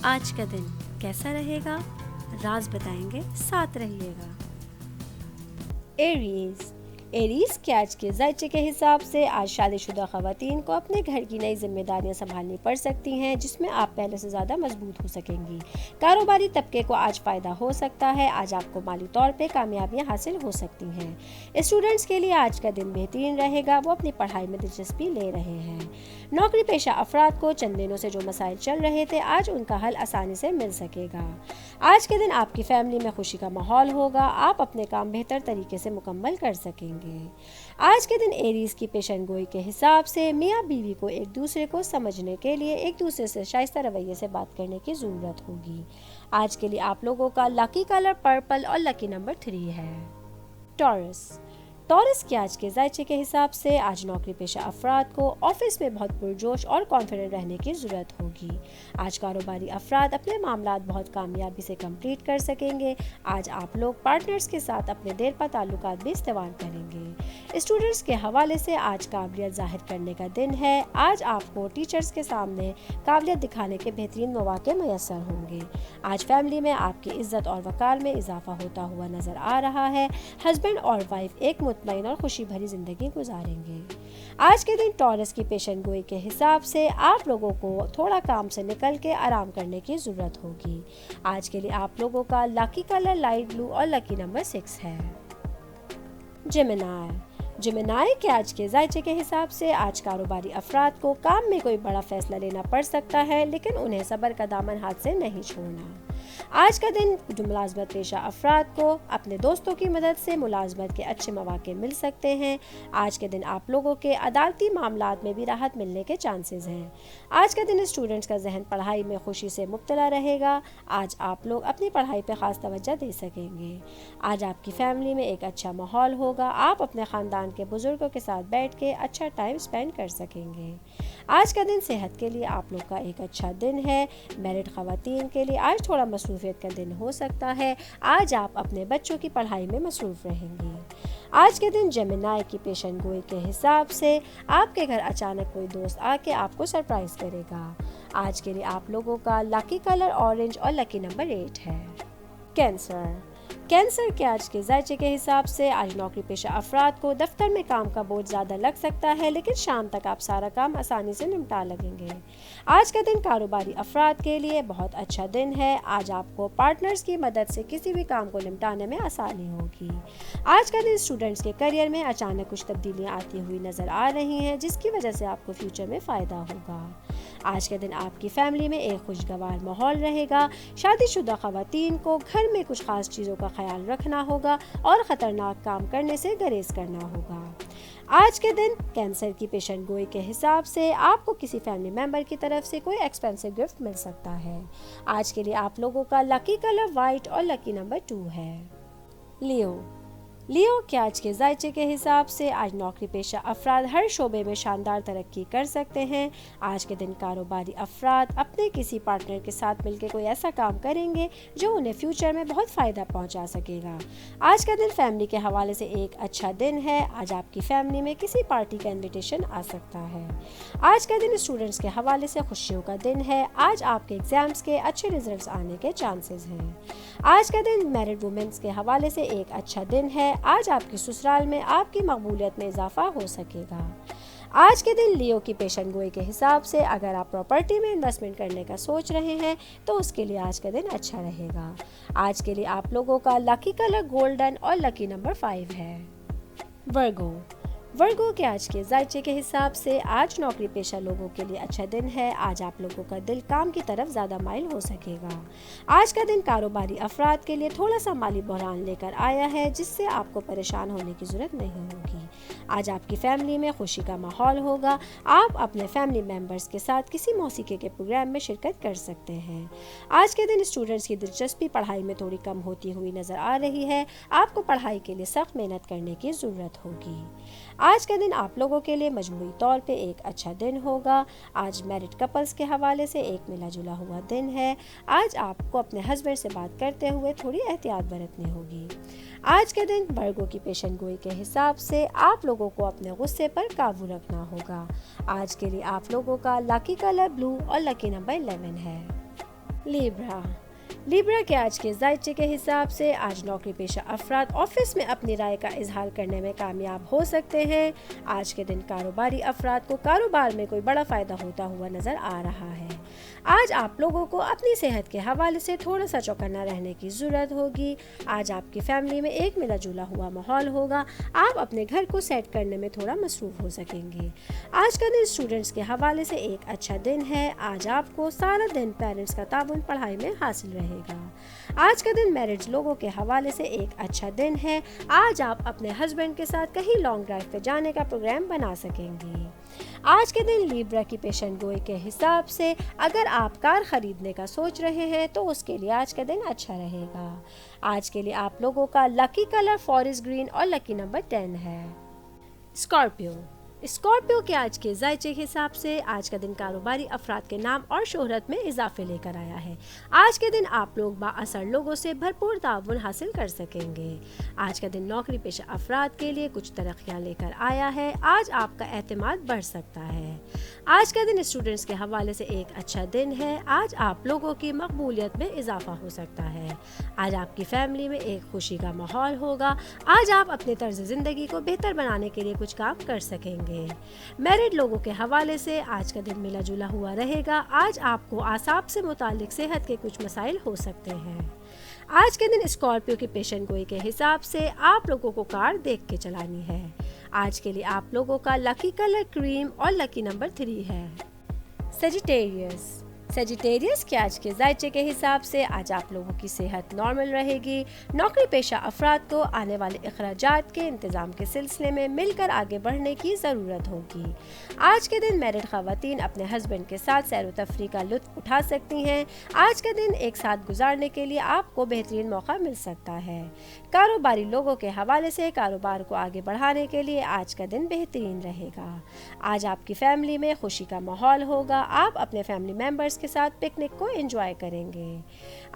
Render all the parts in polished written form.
آج کا دن کیسا رہے گا؟ راز بتائیں گے، ساتھ رہیے گا۔ ایریز کے آج کے ذائچے کے حساب سے آج شادی شدہ خواتین کو اپنے گھر کی نئی ذمہ داریاں سنبھالنی پڑ سکتی ہیں، جس میں آپ پہلے سے زیادہ مضبوط ہو سکیں گی۔ کاروباری طبقے کو آج فائدہ ہو سکتا ہے، آج آپ کو مالی طور پہ کامیابیاں حاصل ہو سکتی ہیں۔ اسٹوڈنٹس کے لیے آج کا دن بہترین رہے گا، وہ اپنی پڑھائی میں دلچسپی لے رہے ہیں۔ نوکری پیشہ افراد کو چند دنوں سے جو مسائل چل رہے تھے، آج ان کا حل آسانی سے مل سکے گا۔ آج کے دن آپ کی فیملی میں خوشی کا ماحول ہوگا، آپ اپنے کام بہتر طریقے سے مکمل کر سکیں گے۔ آج کے دن ایریز کی پیشن گوئی کے حساب سے میاں بیوی کو ایک دوسرے کو سمجھنے کے لیے ایک دوسرے سے شائستہ رویے سے بات کرنے کی ضرورت ہوگی۔ آج کے لیے آپ لوگوں کا لکی کلر پرپل اور لکی نمبر 3 ہے۔ ٹورس کے آج کے ذائچے کے حساب سے آج نوکری پیشہ افراد کو آفس میں بہت پرجوش اور کانفیڈنٹ رہنے کی ضرورت ہوگی۔ آج کاروباری افراد اپنے معاملات بہت کامیابی سے کمپلیٹ کر سکیں گے۔ آج آپ لوگ پارٹنرز کے ساتھ اپنے دیر پا تعلقات بھی استوار کریں گے۔ اسٹوڈنٹس کے حوالے سے آج قابلیت ظاہر کرنے کا دن ہے۔ آج آپ کو ٹیچرز کے سامنے قابلیت دکھانے کے بہترین مواقع میسر ہوں گے۔ آج فیملی میں آپ کی عزت اور وقار میں اضافہ ہوتا ہوا نظر آ رہا ہے۔ ہسبینڈ اور وائف ایک مطمئن اور خوشی بھری زندگی گزاریں گے۔ آج کے دن ٹورس کی پیشن گوئی کے حساب سے آپ لوگوں کو تھوڑا کام سے نکل کے آرام کرنے کی ضرورت ہوگی۔ آج کے لیے آپ لوگوں کا لکی کلر لائٹ بلو اور لکی نمبر 6 ہے۔ جیمنائی کے آج کے ذائچے کے حساب سے آج کاروباری افراد کو کام میں کوئی بڑا فیصلہ لینا پڑ سکتا ہے، لیکن انہیں صبر کا دامن ہاتھ سے نہیں چھوڑنا۔ آج کا دن جو ملازمت پیشہ افراد کو اپنے دوستوں کی مدد سے ملازمت کے اچھے مواقع مل سکتے ہیں۔ آج کے دن آپ لوگوں کے عدالتی معاملات میں بھی راحت ملنے کے چانسز ہیں۔ آج کا دن اسٹوڈنٹس کا ذہن پڑھائی میں خوشی سے مبتلا رہے گا۔ آج آپ لوگ اپنی پڑھائی پہ خاص توجہ دے سکیں گے۔ آج آپ کی فیملی میں ایک اچھا ماحول ہوگا، آپ اپنے خاندان کے بزرگوں کے ساتھ بیٹھ کے اچھا ٹائم سپینڈ کر سکیں گے۔ آج کا دن صحت کے لیے آپ لوگ کا ایک اچھا دن ہے۔ میرڈ خواتین کے لیے آج تھوڑا مصروفیت کا دن ہو سکتا ہے۔ آج آپ اپنے بچوں کی پڑھائی میں مصروف رہیں گی۔ آج کے دن جیمنائی کی پیشن گوئی کے حساب سے آپ کے گھر اچانک کوئی دوست آ کے آپ کو سرپرائز کرے گا۔ آج کے لیے آپ لوگوں کا لکی کلر اورنج اور لکی نمبر 8 ہے۔ کینسر کے آج کے ذائچے کے حساب سے آج نوکری پیشہ افراد کو دفتر میں کام کا بوجھ زیادہ لگ سکتا ہے، لیکن شام تک آپ سارا کام آسانی سے نمٹا لگیں گے۔ آج کا دن کاروباری افراد کے لیے بہت اچھا دن ہے۔ آج آپ کو پارٹنرز کی مدد سے کسی بھی کام کو نمٹانے میں آسانی ہوگی۔ آج کا دن اسٹوڈنٹس کے کیریئر میں اچانک کچھ تبدیلیاں آتی ہوئی نظر آ رہی ہیں، جس کی وجہ سے آپ کو فیوچر میں فائدہ ہوگا۔ آج کا دن آپ کی فیملی میں ایک خوشگوار ماحول رہے گا۔ شادی شدہ خواتین کو گھر میں کچھ خاص چیزوں کا خیال رکھنا ہوگا اور خطرناک کام کرنے سے گریز کرنا ہوگا۔ آج کے دن کینسر کی پیشن گوئی کے حساب سے آپ کو کسی فیملی ممبر کی طرف سے کوئی ایکسپینسو گفٹ مل سکتا ہے۔ آج کے لیے آپ لوگوں کا لکی کلر وائٹ اور لکی نمبر 2 ہے۔ لیو کے آج کے ذائچے کے حساب سے آج نوکری پیشہ افراد ہر شعبے میں شاندار ترقی کر سکتے ہیں۔ آج کے دن کاروباری افراد اپنے کسی پارٹنر کے ساتھ مل کے کوئی ایسا کام کریں گے جو انہیں فیوچر میں بہت فائدہ پہنچا سکے گا۔ آج کا دن فیملی کے حوالے سے ایک اچھا دن ہے۔ آج آپ کی فیملی میں کسی پارٹی کا انویٹیشن آ سکتا ہے۔ آج کا دن اسٹوڈنٹس کے حوالے سے خوشیوں کا دن ہے۔ آج آپ کے ایگزامز کے اچھے ریزلٹس آنے کے چانسز ہیں۔ آج کا دن میرڈ وومنس کے حوالے سے ایک اچھا دن ہے۔ آج آپ کی سسرال میں آپ کی مقبولیت میں اضافہ ہو سکے گا۔ آج کے دن لیو کی پیشن گوئی کے حساب سے اگر آپ پراپرٹی میں انویسٹمنٹ کرنے کا سوچ رہے ہیں تو اس کے لیے آج کا دن اچھا رہے گا۔ آج کے لیے آپ لوگوں کا لکی کلر گولڈن اور لکی نمبر 5 ہے۔ ورگو کے آج کے ذائچے کے حساب سے آج نوکری پیشہ لوگوں کے لیے اچھا دن ہے۔ آج آپ لوگوں کا دل کام کی طرف زیادہ مائل ہو سکے گا۔ آج کا دن کاروباری افراد کے لیے تھوڑا سا مالی بحران لے کر آیا ہے، جس سے آپ کو پریشان ہونے کی ضرورت نہیں ہوگی۔ آج آپ کی فیملی میں خوشی کا ماحول ہوگا۔ آپ اپنے فیملی ممبرز کے ساتھ کسی موسیقی کے پروگرام میں شرکت کر سکتے ہیں۔ آج کے دن اسٹوڈنٹس کی دلچسپی پڑھائی میں تھوڑی کم ہوتی ہوئی نظر آ رہی ہے۔ آپ کو پڑھائی کے لیے سخت محنت کرنے کی ضرورت ہوگی۔ آج کا دن آپ لوگوں کے لیے مجموعی طور پہ ایک اچھا دن ہوگا۔ آج میرڈ کپلز کے حوالے سے ایک ملا جلا ہوا دن ہے۔ آج آپ کو اپنے ہسبینڈ سے بات کرتے ہوئے تھوڑی احتیاط برتنی ہوگی۔ آج کے دن ورگو کی پیشن گوئی کے حساب سے آپ لوگوں کو اپنے غصے پر قابو رکھنا ہوگا۔ آج کے لیے آپ لوگوں کا لکی کلر بلو اور لکی نمبر 11 ہے۔ लिब्रा के आज के जायचे के हिसाब से आज नौकरी पेशा अफराद ऑफिस में अपनी राय का इजहार करने में कामयाब हो सकते हैं। आज के दिन कारोबारी अफराद को कारोबार में कोई बड़ा फ़ायदा होता हुआ नज़र आ रहा है। आज आप लोगों को अपनी सेहत के हवाले से थोड़ा सा चौकन्ना रहने की ज़रूरत होगी। आज आपकी फैमिली में एक मिला जुला हुआ माहौल होगा। आप अपने घर को सेट करने में थोड़ा मसरूफ़ हो सकेंगे। आज का दिन स्टूडेंट्स के हवाले से एक अच्छा दिन है। आज आपको सारा दिन पेरेंट्स का ताउन पढ़ाई में हासिल रहेगा। आज का दिन मैरिड लोगों के हवाले से एक अच्छा दिन है। आज आप अपने हस्बैंड के साथ कहीं लॉन्ग ड्राइव पे जाने का प्रोग्राम बना सकेंगे। आज के दिन लिब्रा की पेशन गोई के हिसाब से अगर आप कार खरीदने का सोच रहे हैं तो उसके लिए आज का दिन अच्छा रहेगा। आज के लिए आप लोगों का लकी कलर फॉरेस्ट ग्रीन और लकी नंबर 10 है। स्कॉर्पियो के आज के जायचे के हिसाब से आज का दिन कारोबारी अफराद के नाम और शोहरत में इजाफे लेकर आया है। आज के दिन आप लोग बाअसर लोगों से भरपूर ताउन हासिल कर सकेंगे। आज का दिन नौकरी पेशा अफराद के लिए कुछ तरक्कियां लेकर आया है। आज आपका एतमाद बढ़ सकता है। आज का दिन स्टूडेंट्स के हवाले से एक अच्छा दिन है। आज आप लोगों की मकबूलियत में इजाफा हो सकता है। आज आपकी फैमिली में एक खुशी का माहौल होगा। आज आप अपने तर्ज ज़िंदगी को बेहतर बनाने के लिए कुछ काम कर सकेंगे। मैरिड लोगों के हवाले से आज का दिन मिला जुला हुआ रहेगा। आज आपको आसाब से मुतालिक सेहत के कुछ मसाइल हो सकते हैं। आज के दिन स्कॉर्पियो की पेशन गोई के हिसाब से आप लोगों को कार देख के चलानी है। आज के लिए आप लोगों का लकी कलर क्रीम और लकी नंबर 3 है। सेजिटेरियस के आज के जायचे के हिसाब से आज आप लोगों की सेहत नॉर्मल रहेगी। नौकरी पेशा अफराद को आने वाले अखराजात के इंतजाम के सिलसिले में मिलकर आगे बढ़ने की ज़रूरत होगी। आज के दिन मैरिड ख़वातीन अपने हस्बैंड के साथ सैर व तफरीह का लुत्फ़ उठा सकती हैं। आज का दिन एक साथ गुजारने के लिए आपको बेहतरीन मौका मिल सकता है। कारोबारी लोगों के हवाले से कारोबार को आगे बढ़ाने के लिए आज का दिन बेहतरीन रहेगा। आज आपकी फैमिली में खुशी का माहौल होगा। आप अपने फैमिली मेम्बर्स के साथ पिकनिक को एंजॉय करेंगे।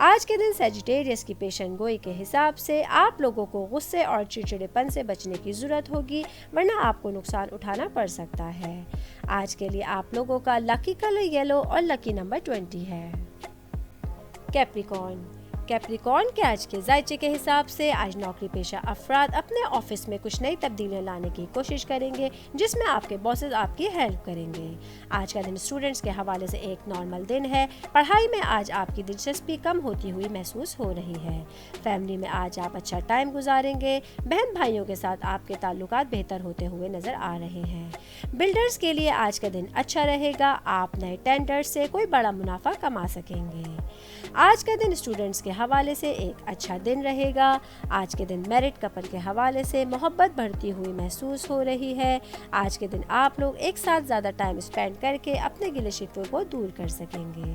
आज के दिन सेजिटेरियस की पेशन गोई के हिसाब से आप लोगों को गुस्से और चिड़चिड़ेपन से बचने की ज़रूरत होगी, वरना आपको नुकसान उठाना पड़ सकता है। आज के लिए आप लोगों का लकी कलर येलो और लकी नंबर 20 है। कैप्रिकॉर्न के आज के जायचे के हिसाब से आज नौकरी पेशा अफराद अपने ऑफिस में कुछ नई तब्दीलियां लाने की कोशिश करेंगे, जिसमें आपके बॉसेस आपकी हेल्प करेंगे। आज का दिन स्टूडेंट्स के हवाले से एक नॉर्मल दिन है। पढ़ाई में आज आपकी दिलचस्पी कम होती हुई महसूस हो रही है। फैमिली में आज आप अच्छा टाइम गुजारेंगे। बहन भाइयों के साथ आपके ताल्लुकात बेहतर होते हुए नजर आ रहे हैं। बिल्डर्स के लिए आज का दिन अच्छा रहेगा। आप नए टेंडर से कोई बड़ा मुनाफा कमा सकेंगे। आज का दिन स्टूडेंट्स के हवाले से एक अच्छा दिन रहेगा। आज के दिन मैरिड कपल के हवाले से मोहब्बत बढ़ती हुई महसूस हो रही है। आज के दिन आप लोग एक साथ ज़्यादा टाइम स्पेंड करके अपने गिले शिकवे को दूर कर सकेंगे।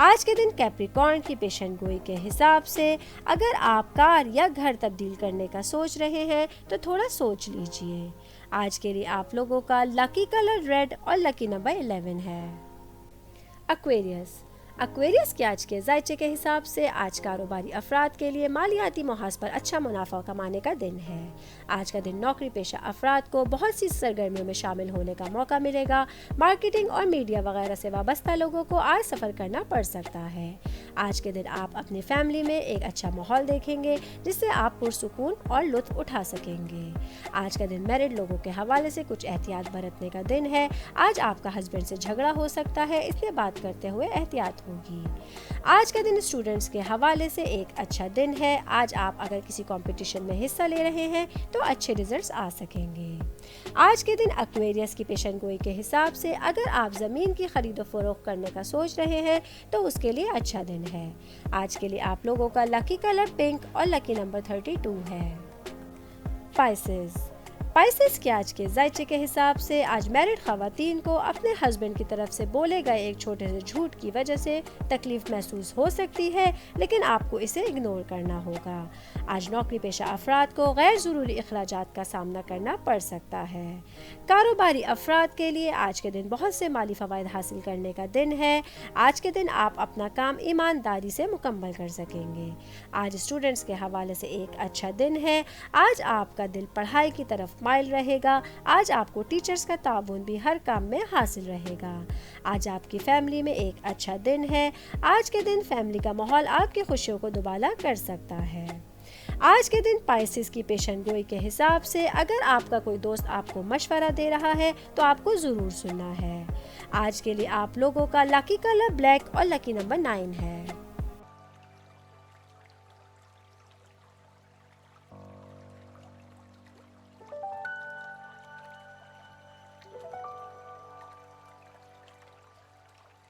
आज के दिन कैप्रिकॉर्न की पेशन गोई के हिसाब से अगर आप कार या घर तब्दील करने का सोच रहे हैं तो थोड़ा सोच लीजिए। आज के लिए आप लोगों का लकी कलर रेड और लकी नंबर 11 है। एक्वेरियस के आज के जायचे के हिसाब से आज कारोबारी अफराद के लिए मालियाती मुहाज पर अच्छा मुनाफा कमाने का दिन है। आज का दिन नौकरी पेशा अफराद को बहुत सी सरगर्मियों में शामिल होने का मौका मिलेगा। मार्केटिंग और मीडिया वगैरह से वाबस्ता लोगों को आज सफ़र करना पड़ सकता है। आज के दिन आप अपनी फैमिली में एक अच्छा माहौल देखेंगे, जिससे आप पुरसुकून और लुत्फ उठा सकेंगे। आज का दिन मैरिड लोगों के हवाले से कुछ एहतियात बरतने का दिन है। आज आपका हस्बैंड से झगड़ा हो सकता है, इसलिए बात करते हुए एहतियात होगी। आज का दिन स्टूडेंट्स के हवाले से एक अच्छा दिन है। आज आप अगर किसी कंपटीशन में हिस्सा ले रहे हैं तो अच्छे रिजल्ट्स आ सकेंगे। आज के दिन एक्वेरियस की पेशन गोई के हिसाब से अगर आप ज़मीन की खरीदो फरोख्त करने का सोच रहे हैं तो उसके लिए अच्छा दिन है। आज के लिए आप लोगों का लकी कलर पिंक और लकी नंबर 32 है। स्पाइसेस के आज के जायचे के हिसाब से आज मैरिड ख़वातीन को अपने हस्बैंड की तरफ से बोले गए एक छोटे से झूठ की वजह से तकलीफ महसूस हो सकती है, लेकिन आपको इसे इग्नोर करना होगा। आज नौकरी पेशा अफराद को गैर ज़रूरी अखराजात का सामना करना पड़ सकता है। कारोबारी अफराद के लिए आज के दिन बहुत से माली फ़वाइद हासिल करने का दिन है। आज के दिन आप अपना काम ईमानदारी से मुकम्मल कर सकेंगे। आज स्टूडेंट्स के हवाले से एक अच्छा दिन है। आज आपका दिल पढ़ाई की तरफ स्माइल रहेगा। आज आपको टीचर्स का ताउन भी हर काम में हासिल रहेगा। आज आपकी फैमिली में एक अच्छा दिन है। आज के दिन फैमिली का माहौल आपकी खुशियों को दुबाला कर सकता है। आज के दिन पाइसेस की पेशन गोई के हिसाब से अगर आपका कोई दोस्त आपको मशवरा दे रहा है तो आपको ज़रूर सुनना है। आज के लिए आप लोगों का लकी कलर ब्लैक और लकी नंबर 9 है।